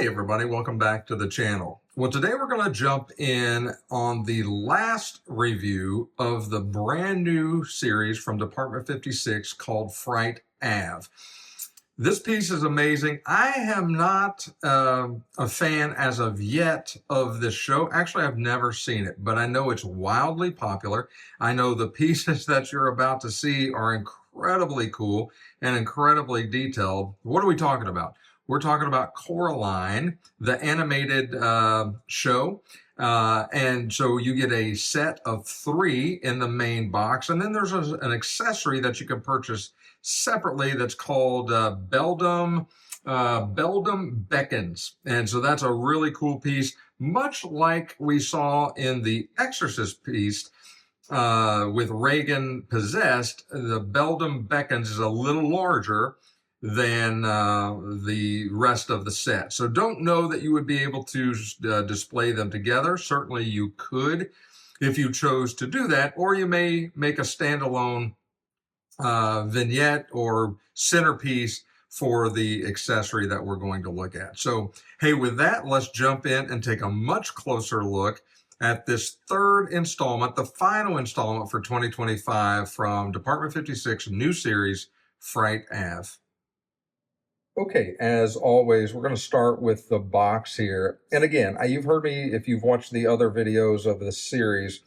everybody, welcome back to the channel. Well, today we're going to jump in on the last review of the brand new series from Department 56 called Fright Ave. This piece is amazing. I am not a fan as of yet of this show. Actually, I've never seen it, but I know it's wildly popular. I know the pieces that you're about to see are incredibly cool and incredibly detailed. What are we talking about? We're talking about Coraline, the animated show. And so you get a set of 3 in the main box. And then there's an accessory that you can purchase separately that's called Beldam Beckons. And so that's a really cool piece, much like we saw in the Exorcist piece with Reagan possessed. The Beldam Beckons is a little larger than the rest of the set. So don't know that you would be able to display them together. Certainly you could if you chose to do that, or you may make a standalone vignette or centerpiece for the accessory that we're going to look at. So, hey, with that, let's jump in and take a much closer look at this 3rd installment, the final installment for 2025 from Department 56 new series, Fright Ave. Okay, as always, we're going to start with the box here. And again, you've heard me, if you've watched the other videos of this series,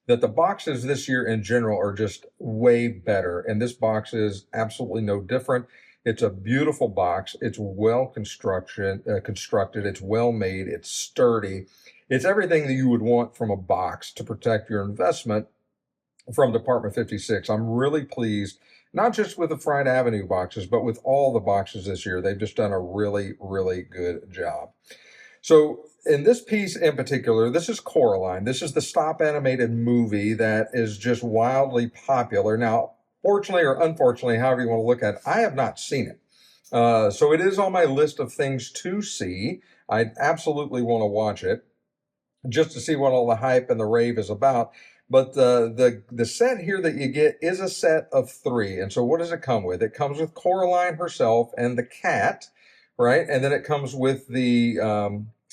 that the boxes this year in general are just way better. And this box is absolutely no different. It's a beautiful box. It's well constructed. It's well made. It's sturdy. It's everything that you would want from a box to protect your investment from Department 56. I'm really pleased, not just with the Fright Avenue boxes, but with all the boxes this year. They've just done a really, really good job. So in this piece in particular, this is Coraline. This is the stop animated movie that is just wildly popular. Now, fortunately or unfortunately, however you want to look at it, I have not seen it. So it is on my list of things to see. I absolutely want to watch it just to see what all the hype and the rave is about. But the set here that you get is a set of 3. And so what does it come with? It comes with Coraline herself and the cat, right? And then it comes with the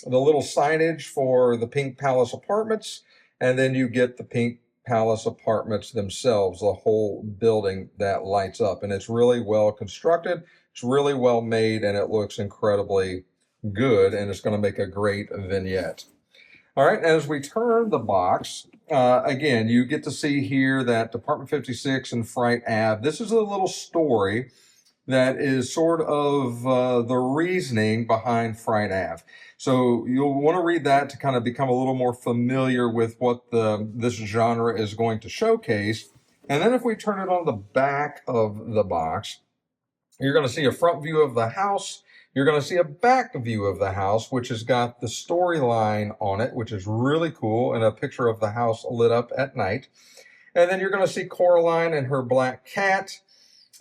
little signage for the Pink Palace Apartments. And then you get the Pink Palace Apartments themselves, the whole building that lights up. And it's really well constructed. It's really well made, and it looks incredibly good. And it's going to make a great vignette. All right, as we turn the box, again, you get to see here that Department 56 and Fright Ave, this is a little story that is sort of the reasoning behind Fright Ave. So you'll want to read that to kind of become a little more familiar with what this genre is going to showcase. And then if we turn it on the back of the box, you're going to see a front view of the house. You're going to see a back view of the house, which has got the storyline on it, which is really cool, and a picture of the house lit up at night. And then you're going to see Coraline and her black cat.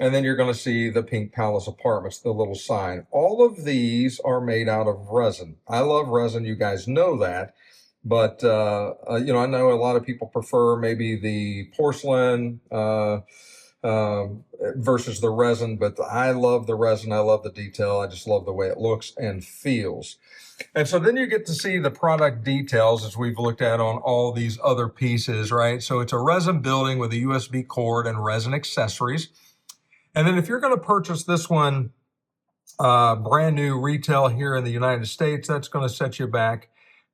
And then you're going to see the Pink Palace Apartments, the little sign. All of these are made out of resin. I love resin. You guys know that. But, I know a lot of people prefer maybe the porcelain versus the resin, but I love the resin. I love the detail. I just love the way it looks and feels. And so then you get to see the product details as we've looked at on all these other pieces, right? So it's a resin building with a USB cord and resin accessories. And then if you're going to purchase this one brand new retail here in the United States, that's going to set you back.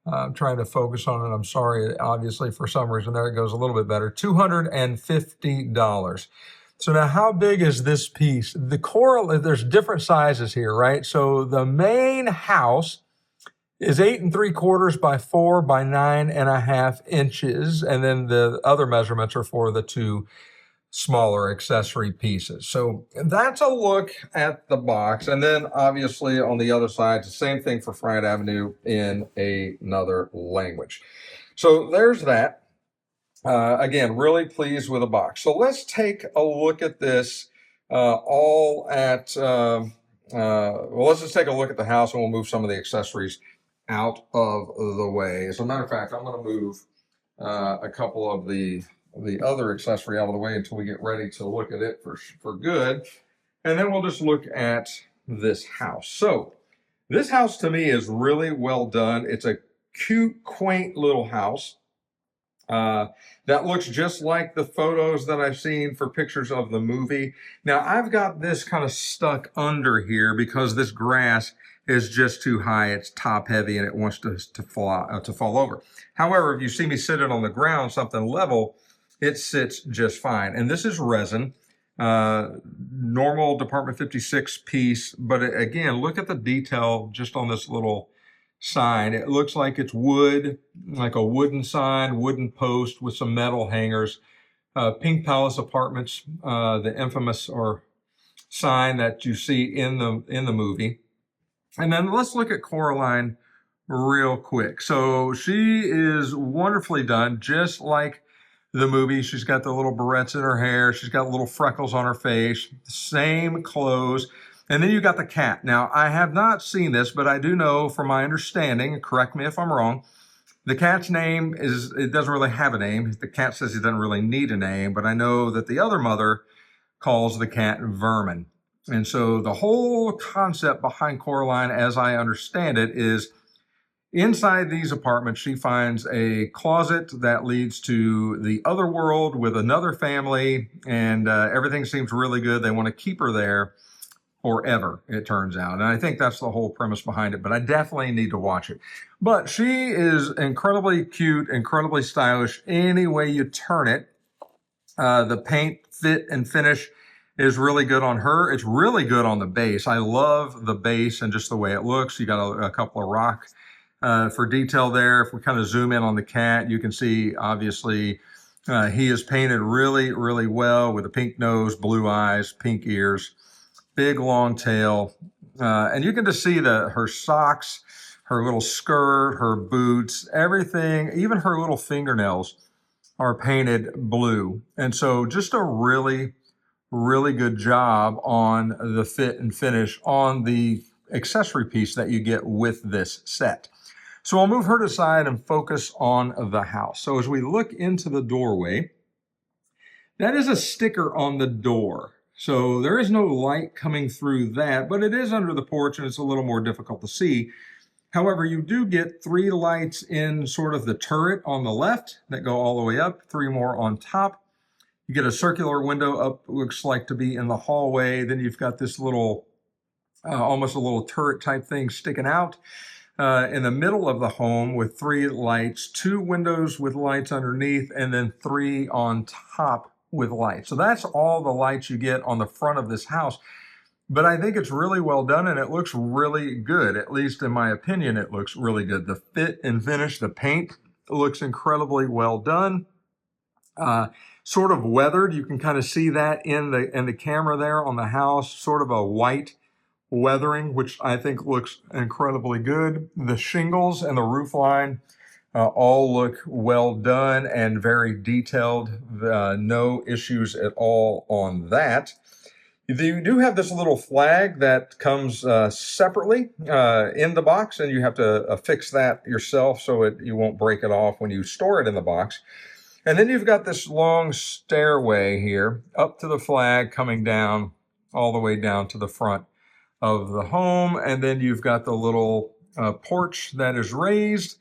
I'm trying to focus on it. I'm sorry, obviously, for some reason. There it goes a little bit better. $250. So now how big is this piece? The there's different sizes here, right? So the main house is 8 3/4 by 4 by 9.5 inches. And then the other measurements are for the 2 smaller accessory pieces. So that's a look at the box. And then obviously on the other side, it's the same thing for Fright Avenue in another language. So there's that. Again, really pleased with the box. So let's take a look at this let's just take a look at the house, and we'll move some of the accessories out of the way. As a matter of fact, I'm going to move a couple of the other accessory out of the way until we get ready to look at it for good. And then we'll just look at this house. So This house to me is really well done. It's a cute, quaint little house. That looks just like the photos that I've seen for pictures of the movie. Now, I've got this kind of stuck under here because this grass is just too high. It's top heavy and it wants to fall over. However, if you see me sitting on the ground, something level, it sits just fine. And this is resin, normal Department 56 piece. But again, look at the detail just on this little sign. It looks like it's wood, like a wooden sign, wooden post with some metal hangers. Pink Palace Apartments, the infamous or sign that you see in the movie. And then let's look at Coraline real quick. So she is wonderfully done, just like the movie. She's got the little barrettes in her hair. She's got little freckles on her face, same clothes. And then you got the cat. Now, I have not seen this, but I do know from my understanding, correct me if I'm wrong, the cat's name it doesn't really have a name. The cat says he doesn't really need a name, but I know that the other mother calls the cat Vermin. And so the whole concept behind Coraline, as I understand it, is inside these apartments, she finds a closet that leads to the other world with another family, and everything seems really good. They want to keep her there forever, it turns out. And I think that's the whole premise behind it, but I definitely need to watch it. But she is incredibly cute, incredibly stylish, any way you turn it. The paint, fit, and finish is really good on her. It's really good on the base. I love the base and just the way it looks. You got a couple of rock for detail there. If we kind of zoom in on the cat, you can see, obviously, he is painted really, really well with a pink nose, blue eyes, pink ears, big long tail, and you can just see her socks, her little skirt, her boots, everything, even her little fingernails are painted blue. And so just a really, really good job on the fit and finish on the accessory piece that you get with this set. So I'll move her to the side and focus on the house. So as we look into the doorway, that is a sticker on the door. So there is no light coming through that, but it is under the porch and it's a little more difficult to see. However, you do get 3 lights in sort of the turret on the left that go all the way up, 3 more on top. You get a circular window up, looks like to be in the hallway. Then you've got this little, almost a little turret type thing sticking out in the middle of the home with 3 lights, 2 windows with lights underneath, and then 3 on top with lights. So that's all the lights you get on the front of this house. But I think it's really well done and it looks really good. At least in my opinion, it looks really good. The fit and finish, the paint looks incredibly well done. Sort of weathered. You can kind of see that in the camera there on the house, sort of a white weathering, which I think looks incredibly good. The shingles and the roof line all look well done and very detailed. No issues at all on that. You do have this little flag that comes separately in the box, and you have to affix that yourself so you won't break it off when you store it in the box. And then you've got this long stairway here up to the flag coming down all the way down to the front of the home. And then you've got the little porch that is raised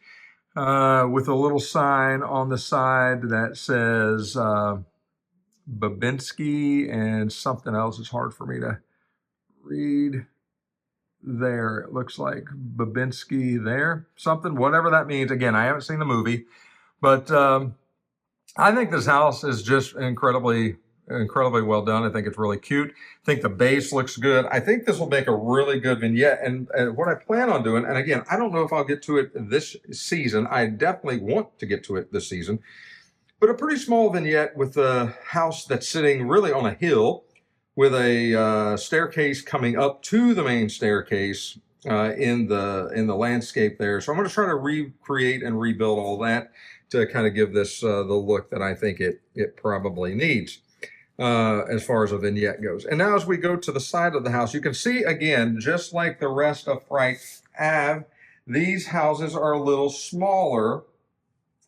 with a little sign on the side that says Babinski and something else. It's hard for me to read there. It looks like Babinski there, something, whatever that means. Again, I haven't seen the movie, but I think this house is just incredibly well done. I think it's really cute. I think the base looks good. I think this will make a really good vignette. And what I plan on doing, and again, I don't know if I'll get to it this season. I definitely want to get to it this season. But a pretty small vignette with a house that's sitting really on a hill with a staircase coming up to the main staircase in the landscape there. So I'm going to try to recreate and rebuild all that to kind of give this the look that I think it probably needs as far as a vignette goes. And now as we go to the side of the house, you can see again, just like the rest of Fright Ave, these houses are a little smaller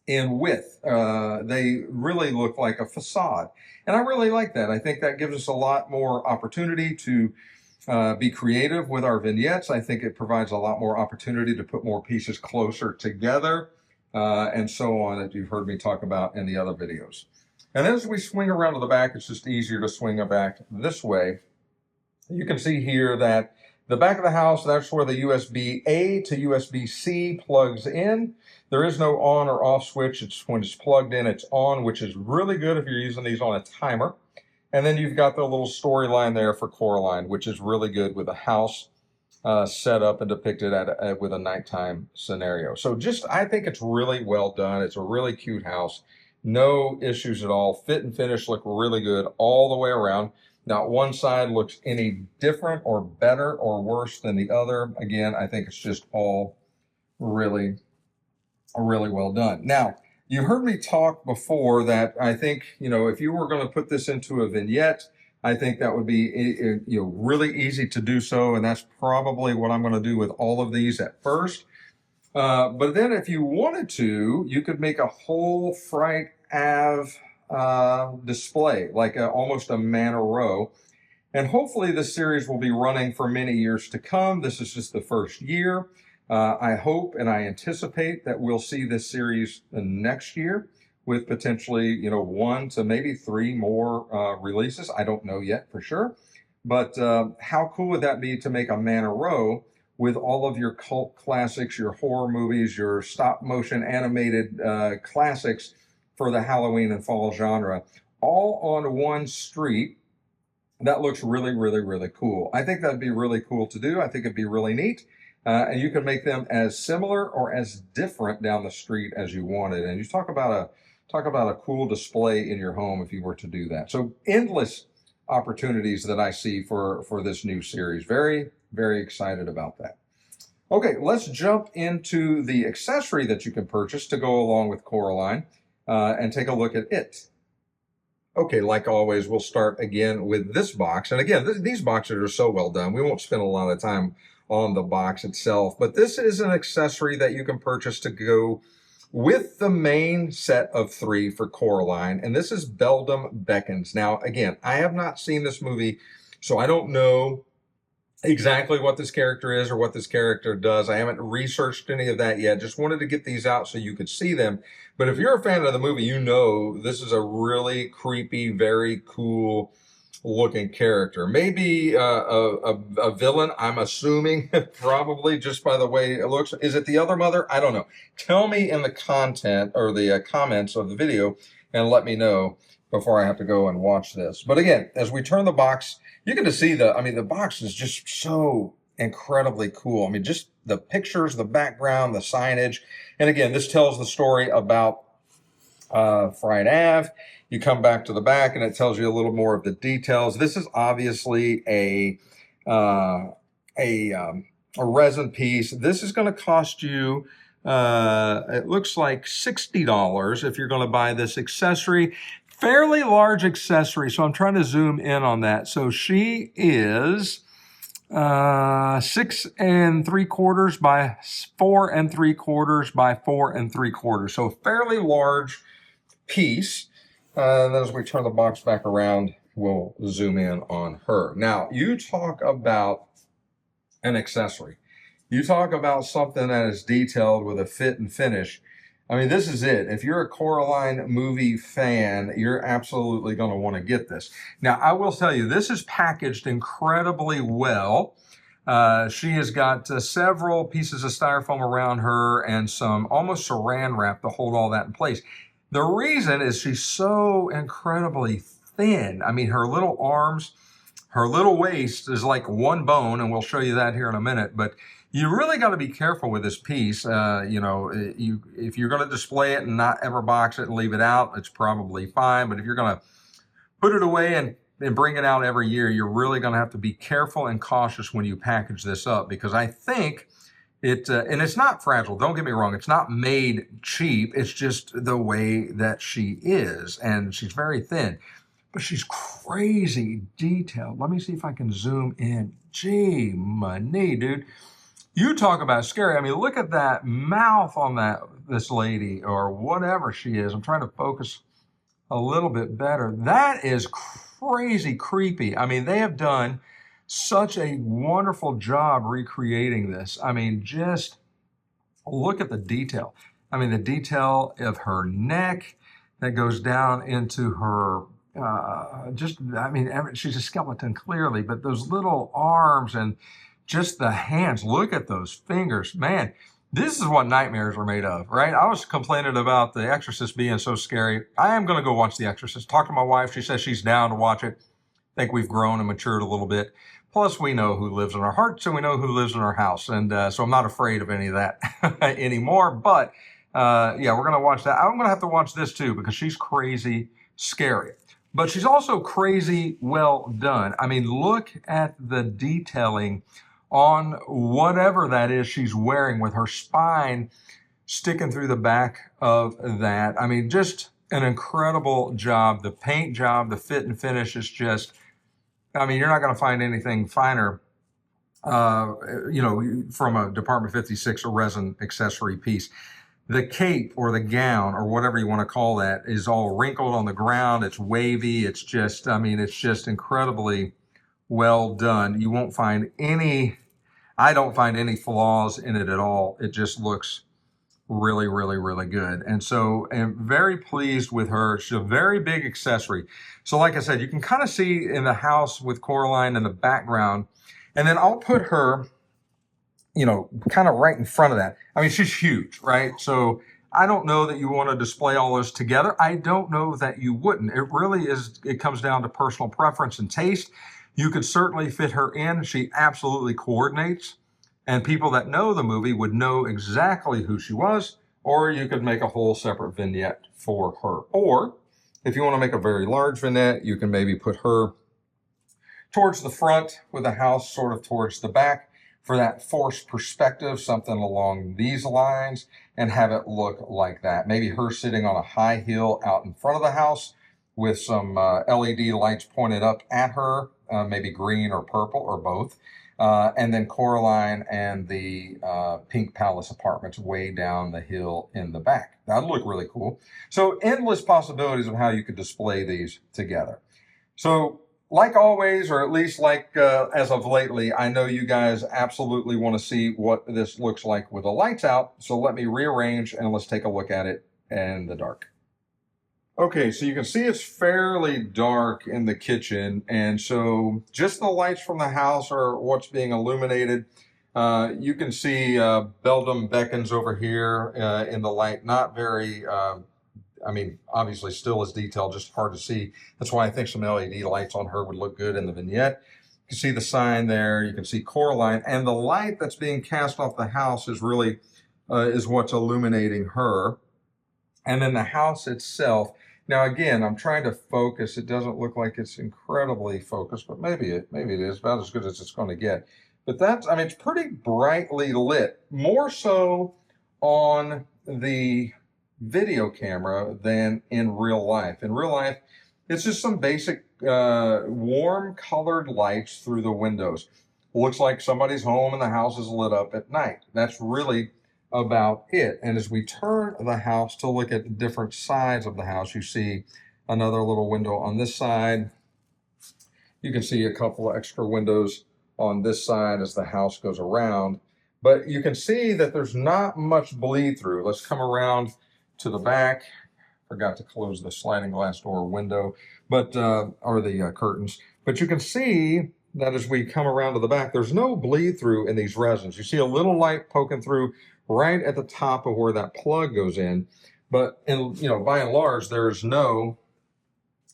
in width. They really look like a facade. And I really like that. I think that gives us a lot more opportunity to be creative with our vignettes. I think it provides a lot more opportunity to put more pieces closer together, and so on, that you've heard me talk about in the other videos. And as we swing around to the back, it's just easier to swing it back this way. You can see here that the back of the house, that's where the USB-A to USB-C plugs in. There is no on or off switch. It's when it's plugged in, it's on, which is really good if you're using these on a timer. And then you've got the little storyline there for Coraline, which is really good with the house set up and depicted with a nighttime scenario. So I think it's really well done. It's a really cute house. No issues at all. Fit and finish look really good all the way around. Not one side looks any different or better or worse than the other. Again, I think it's just all really, really well done. Now, you heard me talk before that I think, if you were going to put this into a vignette, I think that would be really easy to do so, and that's probably what I'm going to do with all of these at first. But then if you wanted to, you could make a whole Fright Ave display, like almost a manor row. And hopefully this series will be running for many years to come. This is just the first year. I hope and I anticipate that we'll see this series next year with potentially, 1 to maybe 3 more releases. I don't know yet for sure. But how cool would that be to make a manor row with all of your cult classics, your horror movies, your stop motion animated classics for the Halloween and fall genre, all on one street? That looks really, really, really cool. I think that'd be really cool to do. I think it'd be really neat. And you can make them as similar or as different down the street as you wanted. And you talk about a cool display in your home if you were to do that. So endless opportunities that I see for this new series. Very, very excited about that. Okay, let's jump into the accessory that you can purchase to go along with Coraline and take a look at it. Okay, like always, we'll start again with this box. And again, these boxes are so well done. We won't spend a lot of time on the box itself, but this is an accessory that you can purchase to go with the main set of 3 for Coraline, and this is Beldam Beckons. Now, again, I have not seen this movie, so I don't know exactly what this character is or what this character does. I haven't researched any of that yet. Just wanted to get these out so you could see them. But if you're a fan of the movie, this is a really creepy, very cool looking character. Maybe a villain, I'm assuming, probably just by the way it looks. Is it the other mother? I don't know. Tell me in the content or the comments of the video and let me know before I have to go and watch this. But again, as we turn the box, you get to see the box is just so incredibly cool. I mean, just the pictures, the background, the signage. And again, this tells the story about Fright Ave. You come back to the back and it tells you a little more of the details. This is obviously a resin piece. This is going to cost you, it looks like $60 if you're going to buy this accessory. Fairly large accessory, so I'm trying to zoom in on that. So she is 6 3/4 by 4 3/4 by 4 3/4. So fairly large piece. And then as we turn the box back around, we'll zoom in on her. Now, you talk about an accessory. You talk about something that is detailed with a fit and finish. I mean, this is it. If you're a Coraline movie fan, you're absolutely going to want to get this. Now, I will tell you, this is packaged incredibly well. She has got several pieces of styrofoam around her and some almost saran wrap to hold all that in place. The reason is she's so incredibly thin. I mean, her little arms, her little waist is like one bone, and we'll show you that here in a minute. But you really got to be careful with this piece. If you're going to display it and not ever box it and leave it out, it's probably fine. But if you're going to put it away and bring it out every year, you're really going to have to be careful and cautious when you package this up, because I think and it's not fragile. Don't get me wrong. It's not made cheap. It's just the way that she is, and she's very thin, but she's crazy detailed. Let me see if I can zoom in. Gee, money, dude. You talk about scary. I mean, look at that mouth on this lady or whatever she is. I'm trying to focus a little bit better. That is crazy creepy. I mean, they have done Such a wonderful job recreating this. I mean, just look at the detail. I mean, the detail of her neck that goes down into her, I mean, she's a skeleton clearly, but those little arms and just the hands, look at those fingers. Man, this is what nightmares are made of, right? I was complaining about The Exorcist being so scary. I am going to go watch The Exorcist. Talk to my wife. She says she's down to watch it. I think we've grown and matured a little bit. Plus, we know who lives in our hearts and we know who lives in our house. And so I'm not afraid of any of that anymore. But yeah, we're going to watch that. I'm going to have to watch this too because she's crazy scary. But she's also crazy well done. I mean, look at the detailing on whatever that is she's wearing with her spine sticking through the back of that. I mean, just an incredible job. The paint job, the fit and finish is just, I mean, you're not going to find anything finer, you know, from a Department 56 or resin accessory piece. The cape or the gown or whatever you want to call that is all wrinkled on the ground. It's wavy. It's just, I mean, it's just incredibly well done. You won't find any, I don't find any flaws in it at all. It just looks really, really, really good. And so I'm very pleased with her. She's a very big accessory. So like I said, you can kind of see in the house with Coraline in the background, and then I'll put her, you know, kind of right in front of that. I mean, she's huge, right? So I don't know that you want to display all those together. I don't know that you wouldn't. It really is, it comes down to personal preference and taste. You could certainly fit her in. She absolutely coordinates. And people that know the movie would know exactly who she was, or you could make a whole separate vignette for her. Or if you want to make a very large vignette, you can maybe put her towards the front with the house sort of towards the back for that forced perspective, something along these lines, and have it look like that. Maybe her sitting on a high hill out in front of the house with some LED lights pointed up at her, maybe green or purple or both. And then Coraline and the Pink Palace apartments way down the hill in the back. That'd look really cool. So endless possibilities of how you could display these together. So like always, or at least like as of lately, I know you guys absolutely want to see what this looks like with the lights out. So let me rearrange and let's take a look at it in the dark. Okay, so you can see it's fairly dark in the kitchen, and so just the lights from the house are what's being illuminated. You can see Beldam Beckons over here in the light, not very, I mean, obviously still is detailed, just hard to see. That's why I think some LED lights on her would look good in the vignette. You can see the sign there, you can see Coraline, and the light that's being cast off the house is really, is what's illuminating her. And then the house itself. Now, again, I'm trying to focus. It doesn't look like it's incredibly focused, but maybe it is about as good as it's going to get. But that's, I mean, it's pretty brightly lit, more so on the video camera than in real life. In real life, it's just some basic warm colored lights through the windows. Looks like somebody's home and the house is lit up at night. That's really about it. And as we turn the house to look at different sides of the house, you see another little window on this side. You can see a couple of extra windows on this side as the house goes around. But you can see that there's not much bleed through. Let's come around to the back. Forgot to close the sliding glass door window, but or the curtains. But you can see that as we come around to the back, there's no bleed through in these resins. You see a little light poking through right at the top of where that plug goes in. But in, you know, by and large, there's no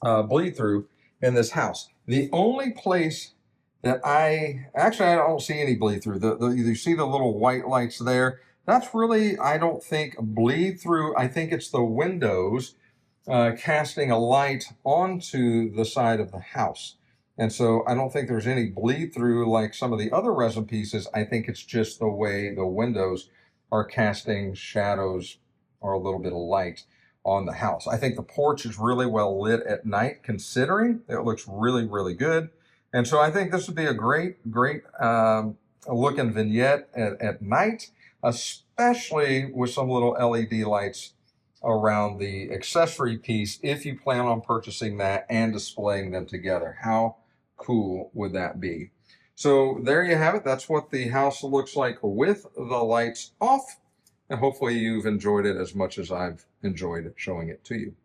bleed through in this house. The only place that I don't see any bleed through. You see the little white lights there? That's really, I don't think, bleed through. I think it's the windows casting a light onto the side of the house. And so I don't think there's any bleed through like some of the other resin pieces. I think it's just the way the windows are casting shadows or a little bit of light on the house. I think the porch is really well lit at night, considering it looks really, really good. And so I think this would be a great looking vignette at night, especially with some little LED lights around the accessory piece, if you plan on purchasing that and displaying them together. How cool would that be? So there you have it. That's what the house looks like with the lights off. And hopefully you've enjoyed it as much as I've enjoyed showing it to you.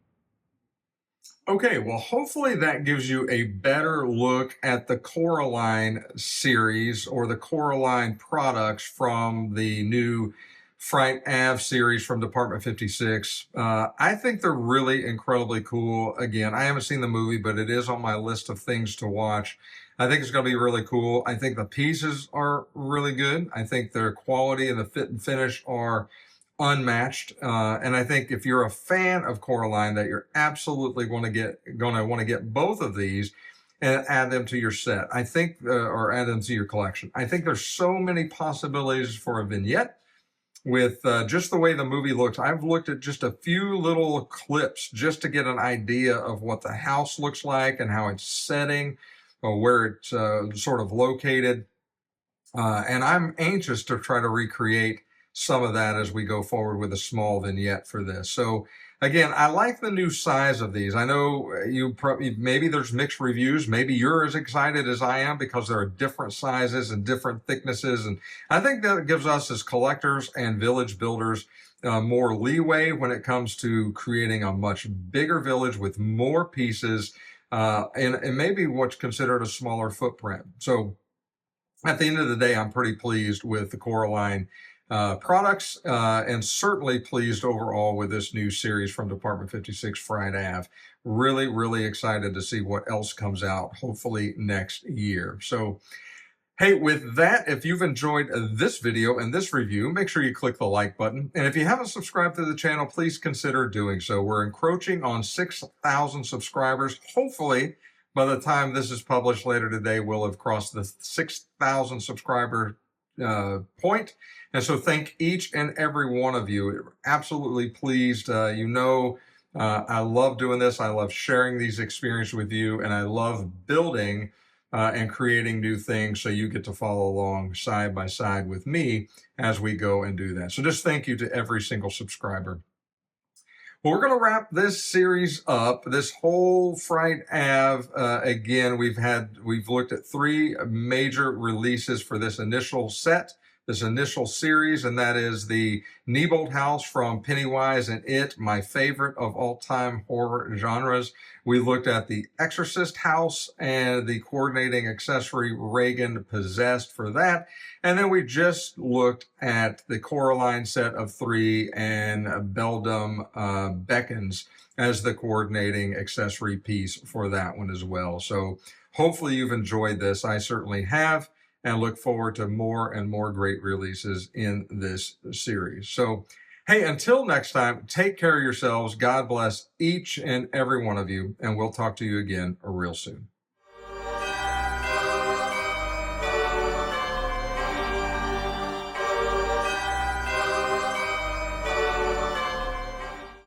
Okay, well, hopefully that gives you a better look at the Coraline series or the Coraline products from the new Fright Ave series from Department 56. I think they're really incredibly cool. Again, I haven't seen the movie, but it is on my list of things to watch. I think it's going to be really cool. I think the pieces are really good. I think their quality and the fit and finish are unmatched. And I think if you're a fan of Coraline, that you're absolutely going to want to get both of these and add them to your set. I think, or add them to your collection. I think there's so many possibilities for a vignette with just the way the movie looks. I've looked at just a few little clips just to get an idea of what the house looks like and how it's setting, or where it's sort of located. And I'm anxious to try to recreate some of that as we go forward with a small vignette for this. So again, I like the new size of these. I know maybe there's mixed reviews. Maybe you're as excited as I am because there are different sizes and different thicknesses. And I think that gives us as collectors and village builders more leeway when it comes to creating a much bigger village with more pieces and maybe what's considered a smaller footprint. So at the end of the day, I'm pretty pleased with the Coraline products and certainly pleased overall with this new series from Department 56 Fright Ave. Really, really excited to see what else comes out, hopefully next year. So, hey, with that, if you've enjoyed this video and this review, make sure you click the like button. And if you haven't subscribed to the channel, please consider doing so. We're encroaching on 6,000 subscribers. Hopefully, by the time this is published later today, we'll have crossed the 6,000 subscriber point. And so thank each and every one of you. Absolutely pleased. I love doing this. I love sharing these experiences with you, and I love building and creating new things so you get to follow along side by side with me as we go and do that. So just thank you to every single subscriber. Well, we're going to wrap this series up, this whole Fright Ave. Again, we've looked at 3 major releases for this initial set, this initial series, and that is the Neibolt house from Pennywise and It, my favorite of all-time horror genres. We looked at the Exorcist house and the coordinating accessory Reagan Possessed for that. And then we just looked at the Coraline set of 3 and Beldam Beckons as the coordinating accessory piece for that one as well. So hopefully you've enjoyed this. I certainly have, and look forward to more and more great releases in this series. So, hey, until next time, take care of yourselves. God bless each and every one of you, and we'll talk to you again real soon.